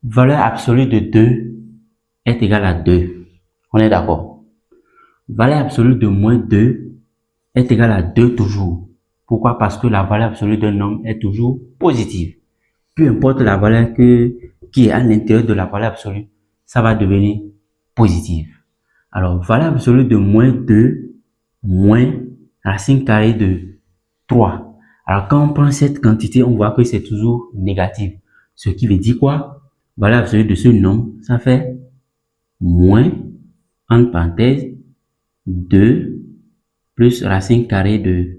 Valeur absolue de 2 est égale à 2. On est d'accord? Valeur absolue de moins 2 est égale à 2 toujours. Pourquoi? Parce que la valeur absolue d'un nombre est toujours positive. Peu importe la valeur qui est à l'intérieur de la valeur absolue, ça va devenir positive. Alors, valeur absolue de moins 2 moins racine carrée de 3. Alors, quand on prend cette quantité, on voit que c'est toujours négatif. Ce qui veut dire quoi? Valeur absolue de ce nombre, ça fait moins, entre parenthèses, 2 plus racine carrée de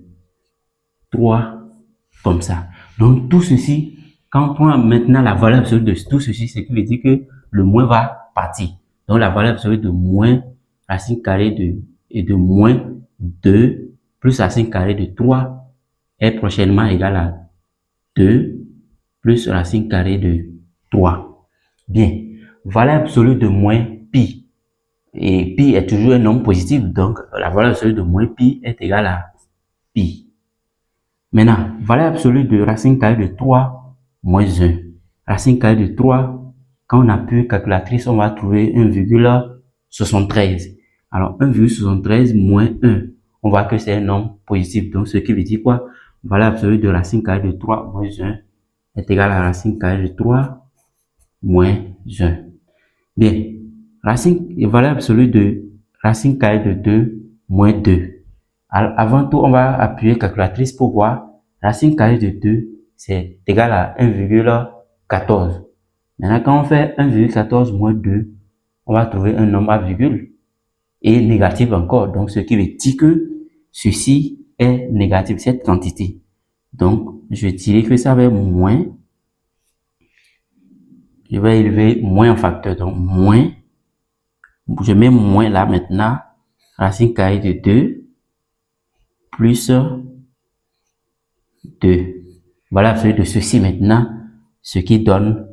3, comme ça. Donc, tout ceci, quand on prend maintenant la valeur absolue de tout ceci, ce qui veut dire que le moins va partir. Donc, la valeur absolue de moins racine carrée de moins 2 plus racine carrée de 3 est prochainement égal à 2 plus racine carrée de 3. Bien, valeur absolue de moins pi. Et pi est toujours un nombre positif, donc la valeur absolue de moins pi est égale à pi. Maintenant, valeur absolue de racine carrée de 3 moins 1. Racine carrée de 3, quand on appuie calculatrice, on va trouver 1,73. Alors, 1,73 moins 1, on voit que c'est un nombre positif. Donc, ce qui veut dire quoi? Valeur absolue de racine carrée de 3 moins 1 est égale à racine carrée de 3 moins 1. Bien, valeur absolue de racine carrée de 2 moins 2. Alors, avant tout, on va appuyer calculatrice pour voir racine carrée de 2, c'est égal à 1,14. Maintenant, quand on fait 1,14 moins 2, on va trouver un nombre à virgule et négatif encore. Donc, ce qui veut dire que ceci est négatif, cette quantité. Donc, je dirais que ça va être moins. Je vais élever moins en facteur. Donc, moins. Je mets moins là maintenant. Racine carrée de 2 plus 2. Voilà l'absolu de ceci maintenant, ce qui donne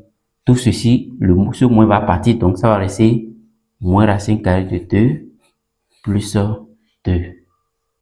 tout ceci, ce moins va partir, donc ça va rester moins racine carrée de 2 plus 2.